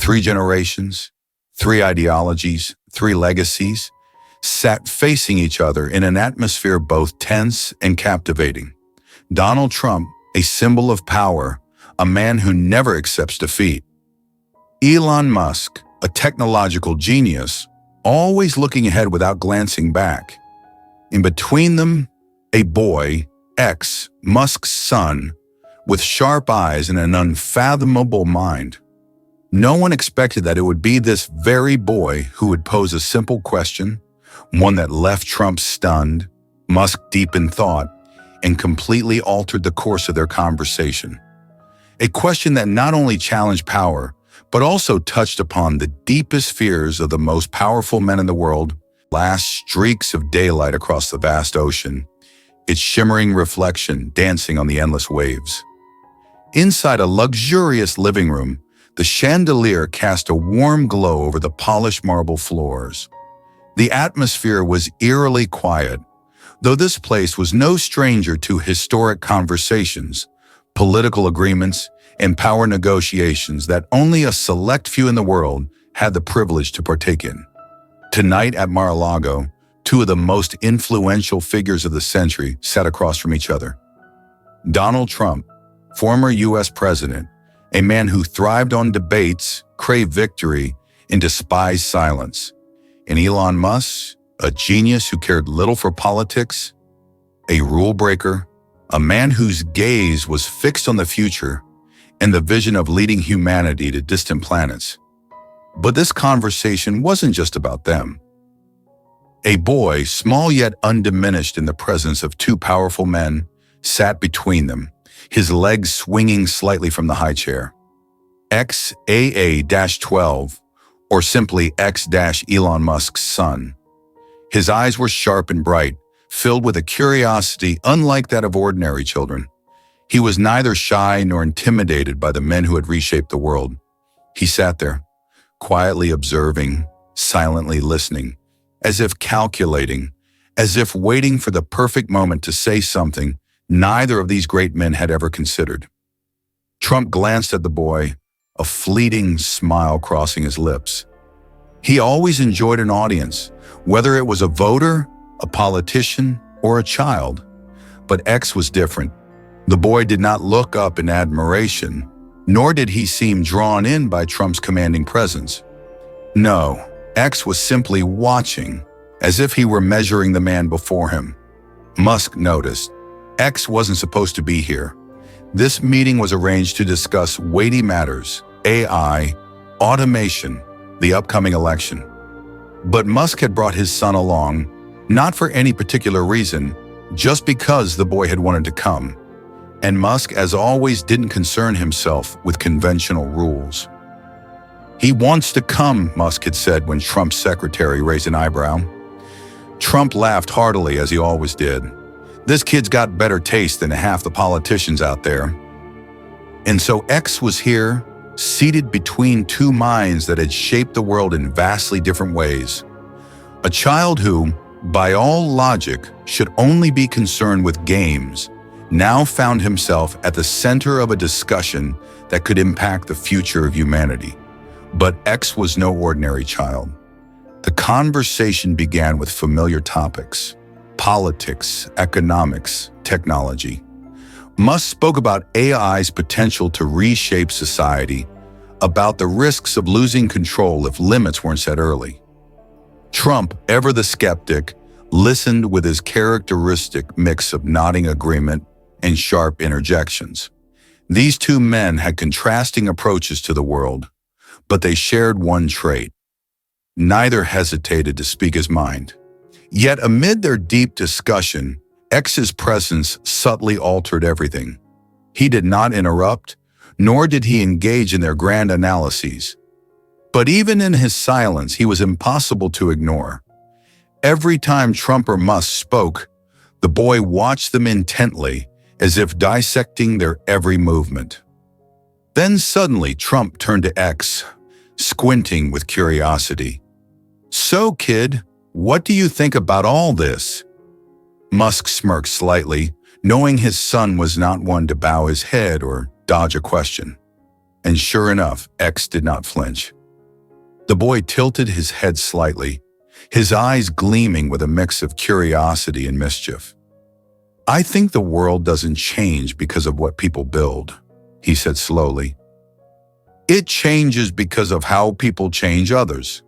Three generations, three ideologies, three legacies, sat facing each other in an atmosphere both tense and captivating. Donald Trump, a symbol of power, a man who never accepts defeat. Elon Musk, a technological genius, always looking ahead without glancing back. In between them, a boy, X, Musk's son, with sharp eyes and an unfathomable mind. No one expected that it would be this very boy who would pose a simple question, one that left Trump stunned, Musk deep in thought, and completely altered the course of their conversation. A question that not only challenged power, but also touched upon the deepest fears of the most powerful men in the world. Last streaks of daylight across the vast ocean, its shimmering reflection dancing on the endless waves. Inside a luxurious living room, the chandelier cast a warm glow over the polished marble floors. The atmosphere was eerily quiet, though this place was no stranger to historic conversations, political agreements, and power negotiations that only a select few in the world had the privilege to partake in. Tonight at Mar-a-Lago, two of the most influential figures of the century sat across from each other. Donald Trump, former U.S. president, a man who thrived on debates, craved victory, and despised silence. And Elon Musk, a genius who cared little for politics, a rule breaker, a man whose gaze was fixed on the future and the vision of leading humanity to distant planets. But this conversation wasn't just about them. A boy, small yet undiminished in the presence of two powerful men, sat between them, his legs swinging slightly from the high chair. XAA-12, or simply X-Elon Musk's son. His eyes were sharp and bright, filled with a curiosity unlike that of ordinary children. He was neither shy nor intimidated by the men who had reshaped the world. He sat there, quietly observing, silently listening, as if calculating, as if waiting for the perfect moment to say something neither of these great men had ever considered. Trump glanced at the boy, a fleeting smile crossing his lips. He always enjoyed an audience, whether it was a voter, a politician, or a child. But X was different. The boy did not look up in admiration, nor did he seem drawn in by Trump's commanding presence. No, X was simply watching, as if he were measuring the man before him. Musk noticed. X wasn't supposed to be here. This meeting was arranged to discuss weighty matters, AI, automation, the upcoming election. But Musk had brought his son along, not for any particular reason, just because the boy had wanted to come. And Musk, as always, didn't concern himself with conventional rules. "He wants to come," Musk had said when Trump's secretary raised an eyebrow. Trump laughed heartily, as he always did. This kid's got better taste than half the politicians out there. And so X was here, seated between two minds that had shaped the world in vastly different ways. A child who, by all logic, should only be concerned with games, now found himself at the center of a discussion that could impact the future of humanity. But X was no ordinary child. The conversation began with familiar topics: politics, economics, technology. Musk spoke about AI's potential to reshape society, about the risks of losing control if limits weren't set early. Trump, ever the skeptic, listened with his characteristic mix of nodding agreement and sharp interjections. These two men had contrasting approaches to the world, but they shared one trait. Neither hesitated to speak his mind. Yet amid their deep discussion, X's presence subtly altered everything. He did not interrupt, nor did he engage in their grand analyses. But even in his silence, he was impossible to ignore. Every time Trump or Musk spoke, the boy watched them intently, as if dissecting their every movement. Then suddenly Trump turned to X, squinting with curiosity. "So, kid, what do you think about all this?" Musk smirked slightly, knowing his son was not one to bow his head or dodge a question. And sure enough, X did not flinch. The boy tilted his head slightly, his eyes gleaming with a mix of curiosity and mischief. "I think the world doesn't change because of what people build," he said slowly. "It changes because of how people change others."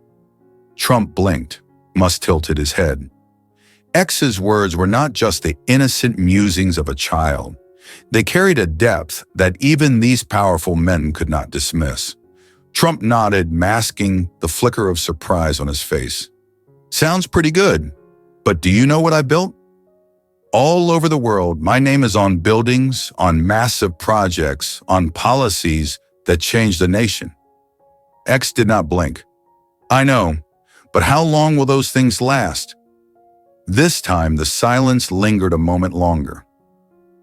Trump blinked. Musk tilted his head. X's words were not just the innocent musings of a child. They carried a depth that even these powerful men could not dismiss. Trump nodded, masking the flicker of surprise on his face. "Sounds pretty good, but do you know what I built? All over the world, my name is on buildings, on massive projects, on policies that change the nation." X did not blink. "I know, but how long will those things last?" This time, the silence lingered a moment longer.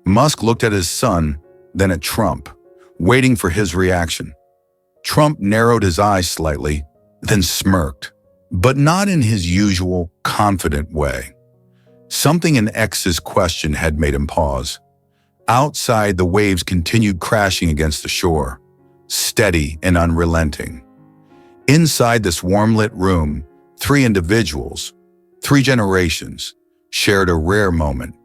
Musk looked at his son, then at Trump, waiting for his reaction. Trump narrowed his eyes slightly, then smirked, but not in his usual confident way. Something in X's question had made him pause. Outside, the waves continued crashing against the shore, steady and unrelenting. Inside this warm-lit room, 3 individuals, 3 generations, shared a rare moment.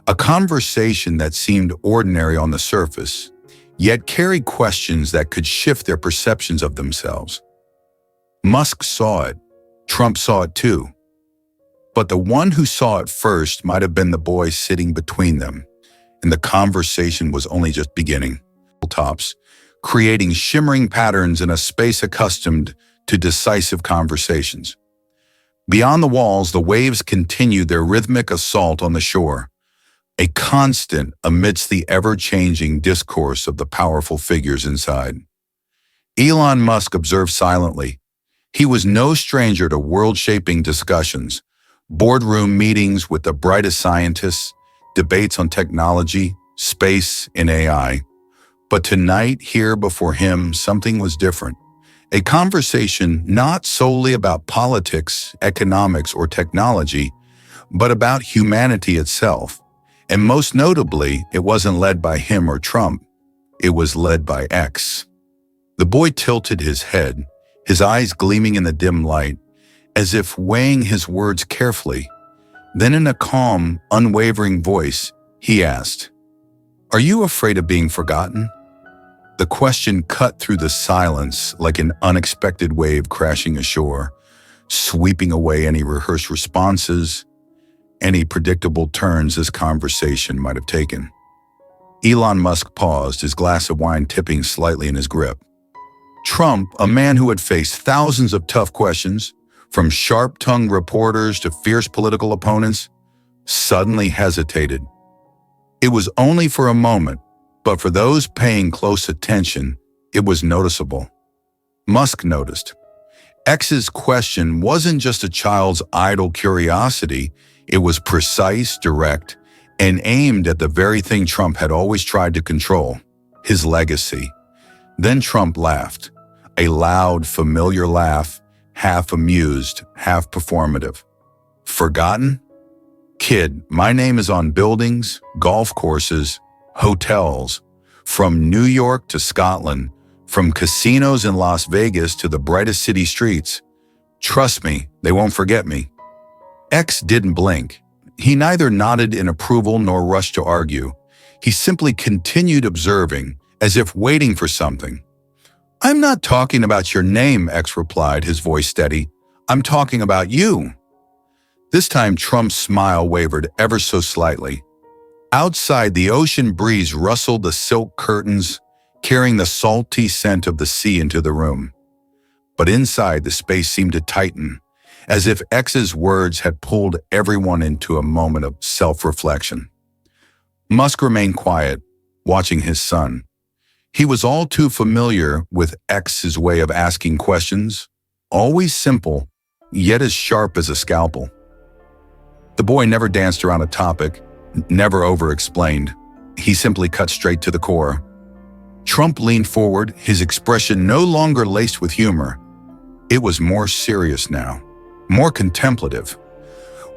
A conversation that seemed ordinary on the surface, yet carried questions that could shift their perceptions of themselves. Musk saw it. Trump saw it too. But the one who saw it first might have been the boy sitting between them, and the conversation was only just beginning. Tops, creating shimmering patterns in a space accustomed to decisive conversations. Beyond the walls, the waves continued their rhythmic assault on the shore, a constant amidst the ever-changing discourse of the powerful figures inside. Elon Musk observed silently. He was no stranger to world-shaping discussions, boardroom meetings with the brightest scientists, debates on technology, space, and AI. But tonight, here before him, something was different. A conversation not solely about politics, economics, or technology, but about humanity itself. And most notably, it wasn't led by him or Trump. It was led by X. The boy tilted his head, his eyes gleaming in the dim light, as if weighing his words carefully. Then in a calm, unwavering voice, he asked, "Are you afraid of being forgotten?" The question cut through the silence like an unexpected wave crashing ashore, sweeping away any rehearsed responses, any predictable turns this conversation might have taken. Elon Musk paused, his glass of wine tipping slightly in his grip. Trump, a man who had faced thousands of tough questions, from sharp-tongued reporters to fierce political opponents, suddenly hesitated. It was only for a moment, but for those paying close attention, it was noticeable. Musk noticed. X's question wasn't just a child's idle curiosity, it was precise, direct, and aimed at the very thing Trump had always tried to control, his legacy. Then Trump laughed, a loud, familiar laugh, half amused, half performative. "Forgotten? Kid, my name is on buildings, golf courses, hotels, from New York to Scotland, from casinos in Las Vegas to the brightest city streets. Trust me, they won't forget me." X didn't blink. He neither nodded in approval nor rushed to argue. He simply continued observing, as if waiting for something. "I'm not talking about your name," X replied, his voice steady. "I'm talking about you." This time, Trump's smile wavered ever so slightly. Outside, the ocean breeze rustled the silk curtains, carrying the salty scent of the sea into the room. But inside, the space seemed to tighten, as if X's words had pulled everyone into a moment of self-reflection. Musk remained quiet, watching his son. He was all too familiar with X's way of asking questions, always simple, yet as sharp as a scalpel. The boy never danced around a topic, never over-explained. He simply cut straight to the core. Trump leaned forward, his expression no longer laced with humor. It was more serious now, more contemplative.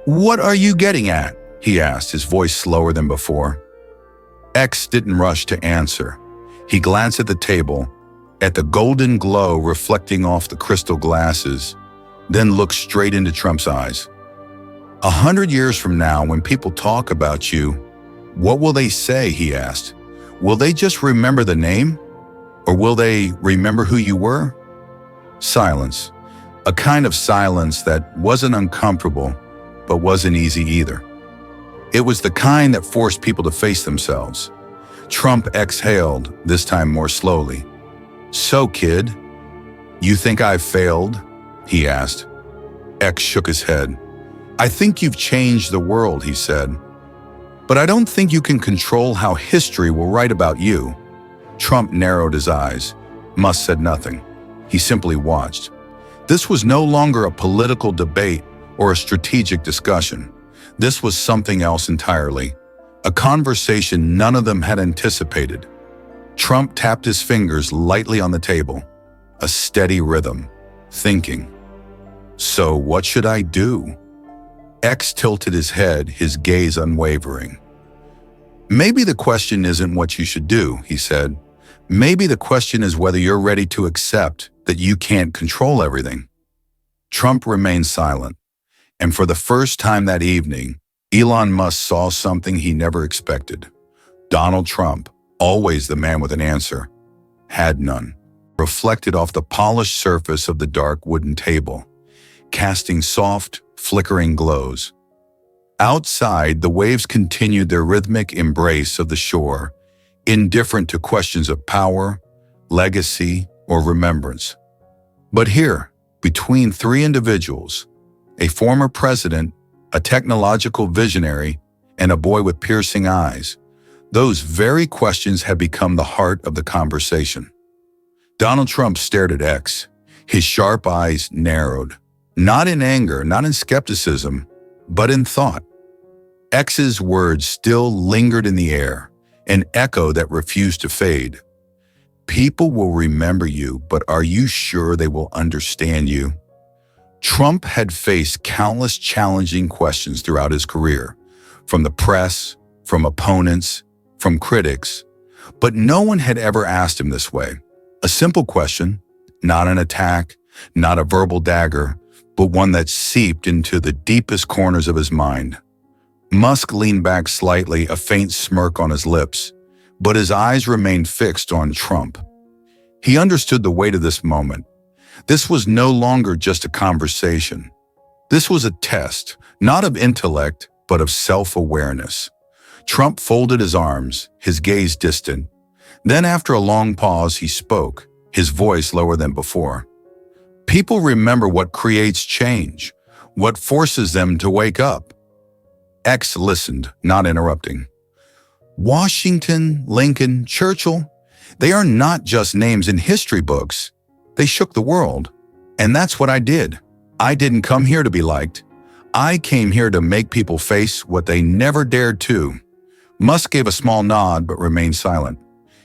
"What are you getting at?" he asked, his voice slower than before. X didn't rush to answer. He glanced at the table, at the golden glow reflecting off the crystal glasses, then looked straight into Trump's eyes. 100 years from now, when people talk about you, what will they say, he asked. Will they just remember the name? Or will they remember who you were? Silence. A kind of silence that wasn't uncomfortable, but wasn't easy either. It was the kind that forced people to face themselves. Trump exhaled, this time more slowly. So, kid, you think I've failed? He asked. X shook his head. I think you've changed the world, he said. But I don't think you can control how history will write about you. Trump narrowed his eyes. Musk said nothing. He simply watched. This was no longer a political debate or a strategic discussion. This was something else entirely. A conversation none of them had anticipated. Trump tapped his fingers lightly on the table. A steady rhythm. Thinking. So what should I do? X tilted his head, his gaze unwavering. Maybe the question isn't what you should do, he said. Maybe the question is whether you're ready to accept that you can't control everything. Trump remained silent, and for the first time that evening, Elon Musk saw something he never expected. Donald Trump, always the man with an answer, had none, reflected off the polished surface of the dark wooden table, casting soft, flickering glows. Outside, the waves continued their rhythmic embrace of the shore, indifferent to questions of power, legacy, or remembrance. But here, between three individuals, a former president, a technological visionary, and a boy with piercing eyes, those very questions had become the heart of the conversation. Donald Trump stared at X. His sharp eyes narrowed, not in anger, not in skepticism, but in thought. X's words still lingered in the air, an echo that refused to fade. People will remember you, but are you sure they will understand you? Trump had faced countless challenging questions throughout his career, from the press, from opponents, from critics, but no one had ever asked him this way. A simple question, not an attack, not a verbal dagger, but one that seeped into the deepest corners of his mind. Musk leaned back slightly, a faint smirk on his lips, but his eyes remained fixed on Trump. He understood the weight of this moment. This was no longer just a conversation. This was a test, not of intellect, but of self-awareness. Trump folded his arms, his gaze distant. Then, after a long pause, he spoke, his voice lower than before. People remember what creates change, what forces them to wake up. X listened, not interrupting. Washington, Lincoln, Churchill, they are not just names in history books. They shook the world. And that's what I did. I didn't come here to be liked. I came here to make people face what they never dared to. Musk gave a small nod but remained silent.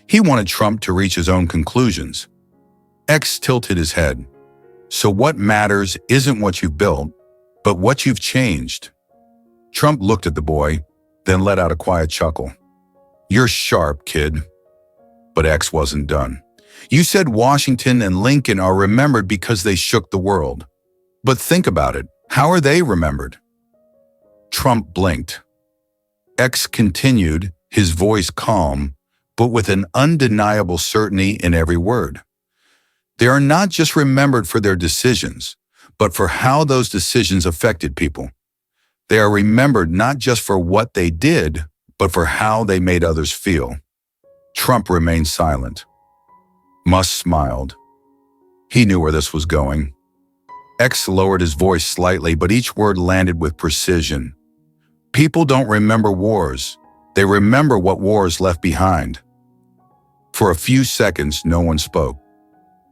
He wanted Trump to reach his own conclusions. X tilted his head. So what matters isn't what you've built, but what you've changed. Trump looked at the boy, then let out a quiet chuckle. You're sharp, kid. But X wasn't done. You said Washington and Lincoln are remembered because they shook the world. But think about it. How are they remembered? Trump blinked. X continued, his voice calm, but with an undeniable certainty in every word. They are not just remembered for their decisions, but for how those decisions affected people. They are remembered not just for what they did, but for how they made others feel. Trump remained silent. Musk smiled. He knew where this was going. X lowered his voice slightly, but each word landed with precision. People don't remember wars. They remember what wars left behind. For a few seconds, no one spoke.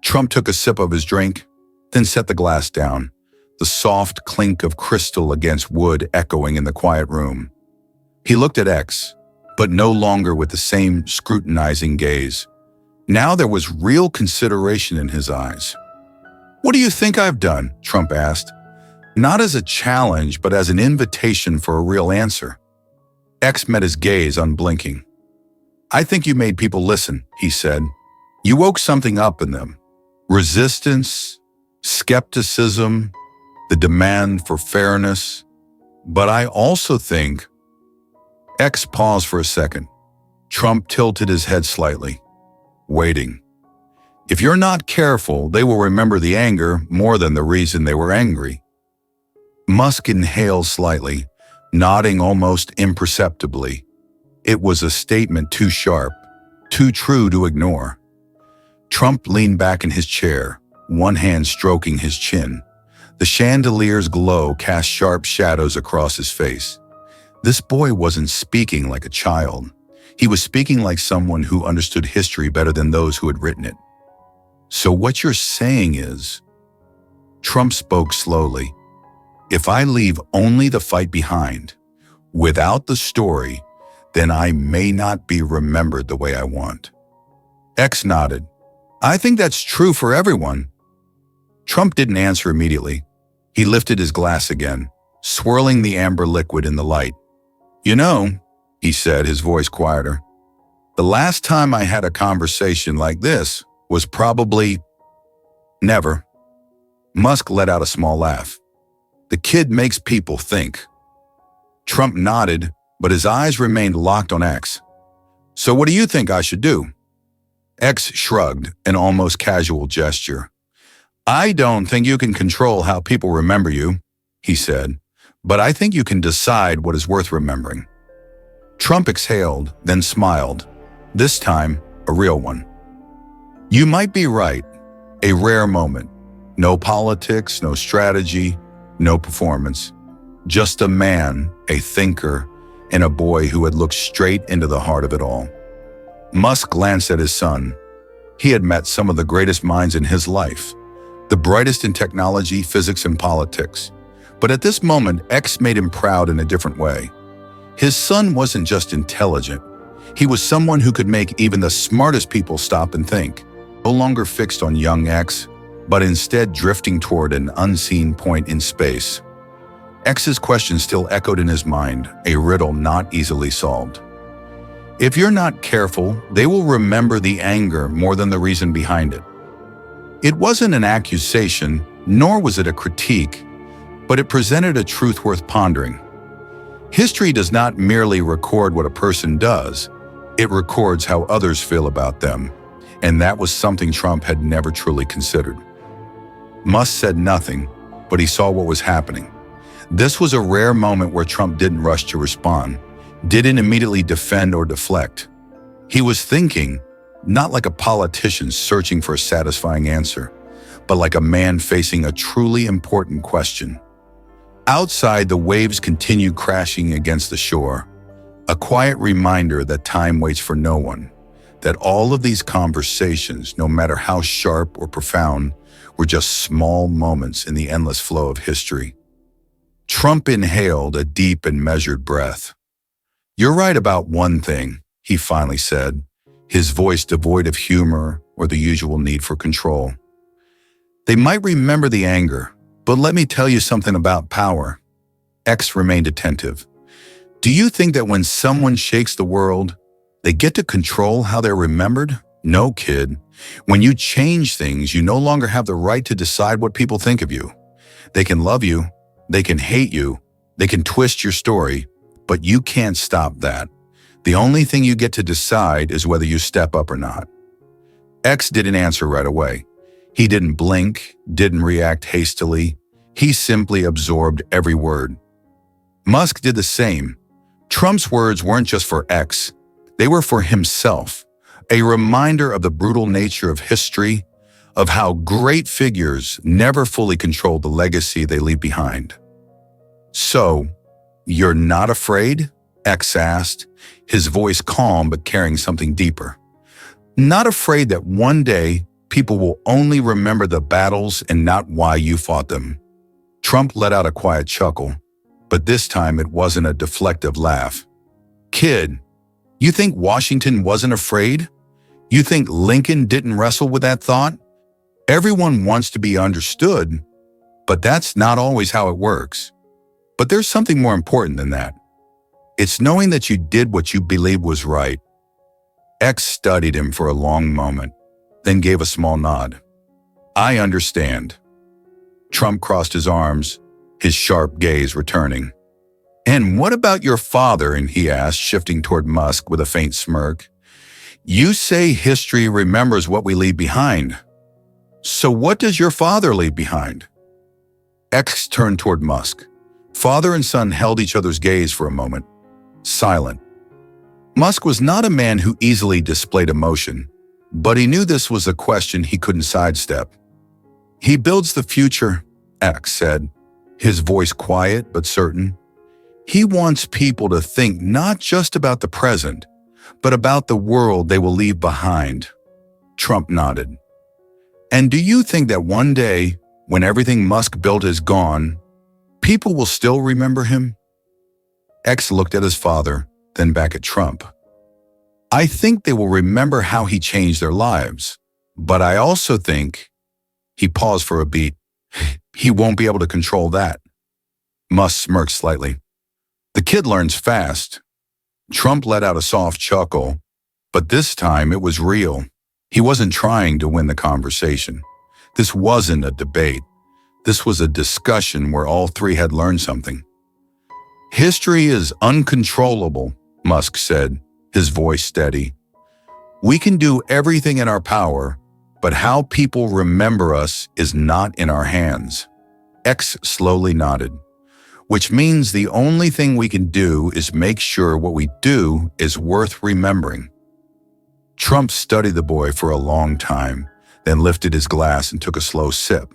Trump took a sip of his drink, then set the glass down, the soft clink of crystal against wood echoing in the quiet room. He looked at X, but no longer with the same scrutinizing gaze. Now there was real consideration in his eyes. What do you think I've done? Trump asked. Not as a challenge, but as an invitation for a real answer. X met his gaze unblinking. I think you made people listen, he said. You woke something up in them. Resistance, skepticism, the demand for fairness. But I also think X paused for a second. Trump tilted his head slightly, waiting. If you're not careful, they will remember the anger more than the reason they were angry. Musk inhaled slightly, nodding almost imperceptibly. It was a statement too sharp, too true to ignore. Trump leaned back in his chair, one hand stroking his chin. The chandelier's glow cast sharp shadows across his face. This boy wasn't speaking like a child. He was speaking like someone who understood history better than those who had written it. So what you're saying is, Trump spoke slowly, if I leave only the fight behind, without the story, then I may not be remembered the way I want. X nodded. I think that's true for everyone. Trump didn't answer immediately. He lifted his glass again, swirling the amber liquid in the light. You know, he said, his voice quieter, the last time I had a conversation like this was probably never. Musk let out a small laugh. The kid makes people think. Trump nodded, but his eyes remained locked on X. So what do you think I should do? X shrugged, an almost casual gesture. I don't think you can control how people remember you, he said, but I think you can decide what is worth remembering. Trump exhaled, then smiled, this time a real one. You might be right, a rare moment. No politics, no strategy, no performance. Just a man, a thinker, and a boy who had looked straight into the heart of it all. Musk glanced at his son. He had met some of the greatest minds in his life, the brightest in technology, physics, and politics. But at this moment, X made him proud in a different way. His son wasn't just intelligent. He was someone who could make even the smartest people stop and think, no longer fixed on young X, but instead drifting toward an unseen point in space. X's question still echoed in his mind, a riddle not easily solved. If you're not careful, they will remember the anger more than the reason behind it. It wasn't an accusation, nor was it a critique, but it presented a truth worth pondering. History does not merely record what a person does, it records how others feel about them, and that was something Trump had never truly considered. Musk said nothing, but he saw what was happening. This was a rare moment where Trump didn't rush to respond, didn't immediately defend or deflect. He was thinking, not like a politician searching for a satisfying answer, but like a man facing a truly important question. Outside, the waves continued crashing against the shore, a quiet reminder that time waits for no one, that all of these conversations, no matter how sharp or profound, were just small moments in the endless flow of history. Trump inhaled a deep and measured breath. You're right about one thing, he finally said, his voice devoid of humor or the usual need for control. They might remember the anger, but let me tell you something about power. X remained attentive. Do you think that when someone shakes the world, they get to control how they're remembered? No, kid. When you change things, you no longer have the right to decide what people think of you. They can love you, they can hate you, they can twist your story, but you can't stop that. The only thing you get to decide is whether you step up or not. X didn't answer right away. He didn't blink, didn't react hastily. He simply absorbed every word. Musk did the same. Trump's words weren't just for X. They were for himself, a reminder of the brutal nature of history, of how great figures never fully control the legacy they leave behind. So, you're not afraid? X asked, his voice calm but carrying something deeper. Not afraid that one day people will only remember the battles and not why you fought them. Trump let out a quiet chuckle, but this time it wasn't a deflective laugh. Kid, you think Washington wasn't afraid? You think Lincoln didn't wrestle with that thought? Everyone wants to be understood, but that's not always how it works. But there's something more important than that. It's knowing that you did what you believed was right. X studied him for a long moment. then gave a small nod. I understand. Trump crossed his arms, his sharp gaze returning. And what about your father? And he asked, shifting toward Musk with a faint smirk. You say history remembers what we leave behind. So what does your father leave behind? X turned toward Musk. Father and son held each other's gaze for a moment, silent. Musk was not a man who easily displayed emotion, but he knew this was a question he couldn't sidestep. He builds the future, X said, his voice quiet but certain. He wants people to think not just about the present, but about the world they will leave behind. Trump nodded. And do you think that one day, when everything Musk built is gone, people will still remember him? X looked at his father, then back at Trump. I think they will remember how he changed their lives, but I also think, he paused for a beat, he won't be able to control that. Musk smirked slightly. The kid learns fast. Trump let out a soft chuckle, but this time it was real. He wasn't trying to win the conversation. This wasn't a debate. This was a discussion where all three had learned something. History is uncontrollable, Musk said, his voice steady. We can do everything in our power, but how people remember us is not in our hands. X slowly nodded, which means the only thing we can do is make sure what we do is worth remembering. Trump studied the boy for a long time, then lifted his glass and took a slow sip.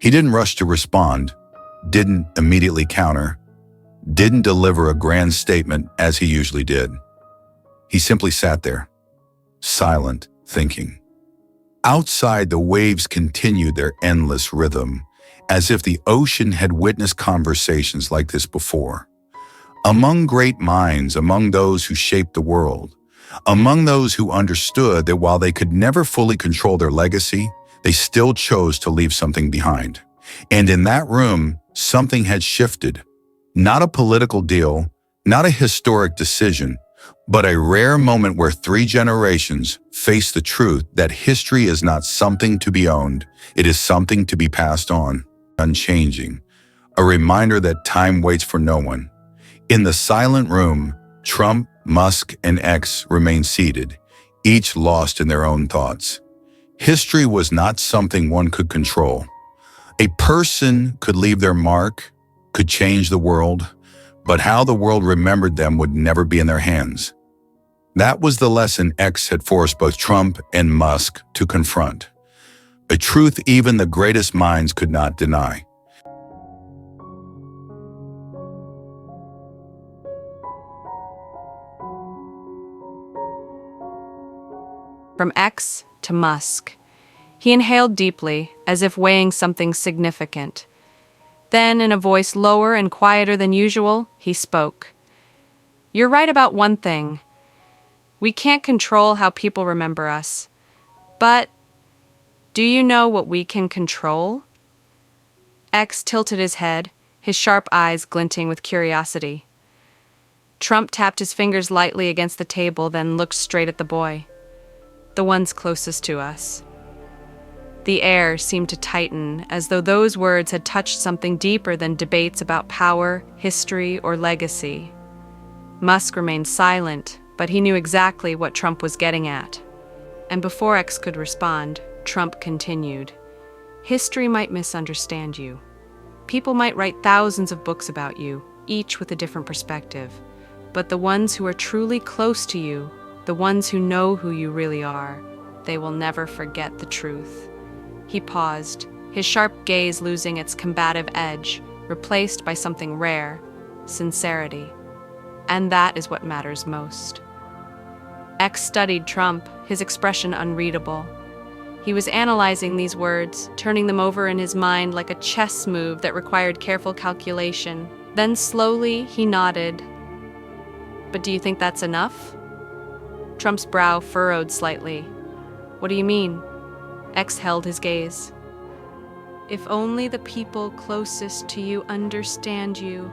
He didn't rush to respond, didn't immediately counter, didn't deliver a grand statement as he usually did. He simply sat there, silent, thinking. Outside, the waves continued their endless rhythm, as if the ocean had witnessed conversations like this before. Among great minds, among those who shaped the world, among those who understood that while they could never fully control their legacy, they still chose to leave something behind. And in that room, something had shifted. Not a political deal, not a historic decision, but a rare moment where three generations face the truth that history is not something to be owned, it is something to be passed on, unchanging, a reminder that time waits for no one. In the silent room, Trump, Musk, and X remained seated, each lost in their own thoughts. History was not something one could control. A person could leave their mark, could change the world, but how the world remembered them would never be in their hands. That was the lesson X had forced both Trump and Musk to confront, a truth even the greatest minds could not deny. From X to Musk. He inhaled deeply, as if weighing something significant. Then, in a voice lower and quieter than usual, he spoke. You're right about one thing. We can't control how people remember us. But do you know what we can control? X tilted his head, his sharp eyes glinting with curiosity. Trump tapped his fingers lightly against the table, then looked straight at the boy. The ones closest to us. The air seemed to tighten, as though those words had touched something deeper than debates about power, history, or legacy. Musk remained silent, but he knew exactly what Trump was getting at. And before X could respond, Trump continued. History might misunderstand you. People might write thousands of books about you, each with a different perspective. But the ones who are truly close to you, the ones who know who you really are, they will never forget the truth. He paused, his sharp gaze losing its combative edge, replaced by something rare, sincerity. And that is what matters most. X studied Trump, his expression unreadable. He was analyzing these words, turning them over in his mind like a chess move that required careful calculation. Then slowly he nodded. But do you think that's enough? Trump's brow furrowed slightly. What do you mean? X held his gaze. If only the people closest to you understand you,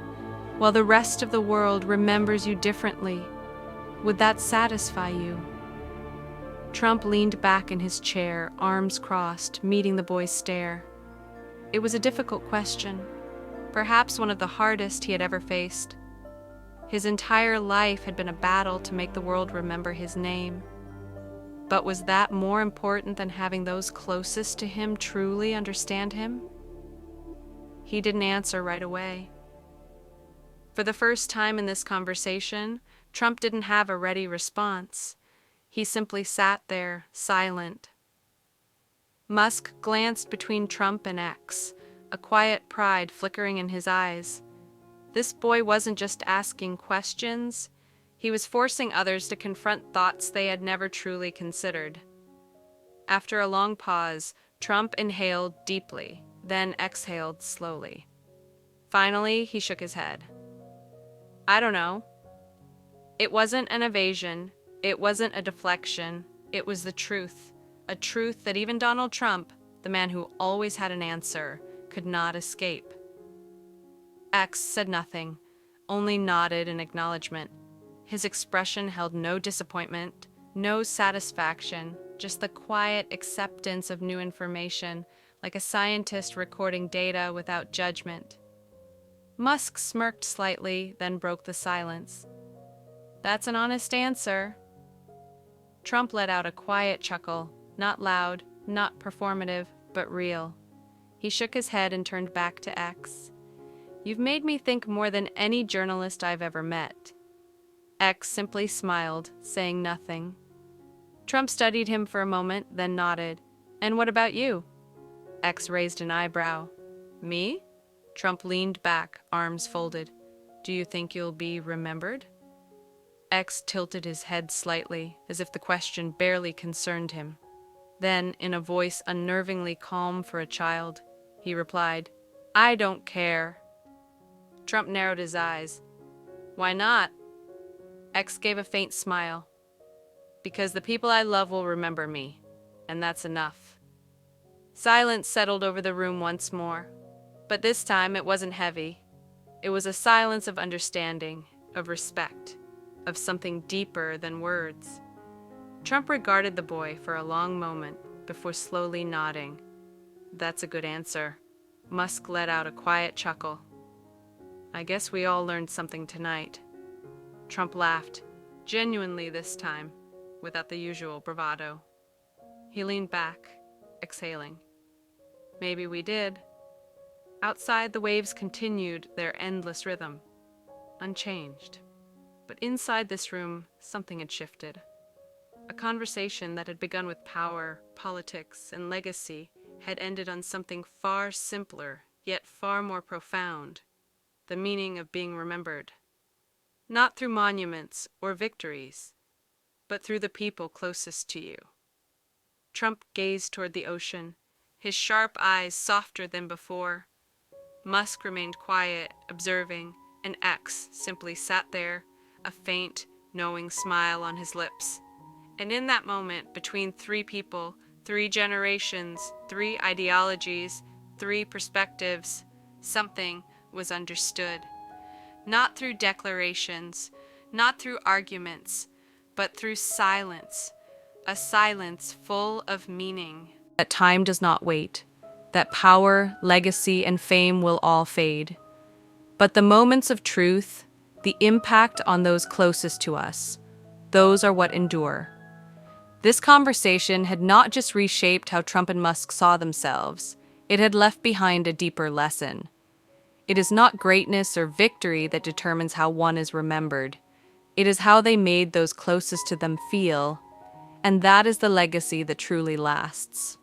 while the rest of the world remembers you differently, would that satisfy you? Trump leaned back in his chair, arms crossed, meeting the boy's stare. It was a difficult question, perhaps one of the hardest he had ever faced. His entire life had been a battle to make the world remember his name. But was that more important than having those closest to him truly understand him? He didn't answer right away. For the first time in this conversation, Trump didn't have a ready response. He simply sat there, silent. Musk glanced between Trump and X, a quiet pride flickering in his eyes. This boy wasn't just asking questions, he was forcing others to confront thoughts they had never truly considered. After a long pause, Trump inhaled deeply, then exhaled slowly. Finally, he shook his head. I don't know. It wasn't an evasion, it wasn't a deflection, it was the truth. A truth that even Donald Trump, the man who always had an answer, could not escape. X said nothing, only nodded in acknowledgement. His expression held no disappointment, no satisfaction, just the quiet acceptance of new information, like a scientist recording data without judgment. Musk smirked slightly, then broke the silence. That's an honest answer. Trump let out a quiet chuckle, not loud, not performative, but real. He shook his head and turned back to X. You've made me think more than any journalist I've ever met. X simply smiled, saying nothing. Trump studied him for a moment, then nodded. And what about you? X raised an eyebrow. Me? Trump leaned back, arms folded. Do you think you'll be remembered? X tilted his head slightly, as if the question barely concerned him. Then, in a voice unnervingly calm for a child, he replied, I don't care. Trump narrowed his eyes. Why not? X gave a faint smile. Because the people I love will remember me, and that's enough. Silence settled over the room once more, but this time it wasn't heavy. It was a silence of understanding, of respect, of something deeper than words. Trump regarded the boy for a long moment before slowly nodding. That's a good answer. Musk let out a quiet chuckle. I guess we all learned something tonight. Trump laughed, genuinely this time, without the usual bravado. He leaned back, exhaling. Maybe we did. Outside, the waves continued their endless rhythm, unchanged. But inside this room, something had shifted. A conversation that had begun with power, politics, and legacy had ended on something far simpler, yet far more profound: the meaning of being remembered. Not through monuments or victories, but through the people closest to you. Trump gazed toward the ocean, his sharp eyes softer than before. Musk remained quiet, observing, and X simply sat there, a faint, knowing smile on his lips. And in that moment, between three people, 3 generations, 3 ideologies, 3 perspectives, something was understood. Not through declarations, not through arguments, but through silence, a silence full of meaning. That time does not wait, that power, legacy, and fame will all fade. But the moments of truth, the impact on those closest to us, those are what endure. This conversation had not just reshaped how Trump and Musk saw themselves, it had left behind a deeper lesson. It is not greatness or victory that determines how one is remembered. It is how they made those closest to them feel, and that is the legacy that truly lasts.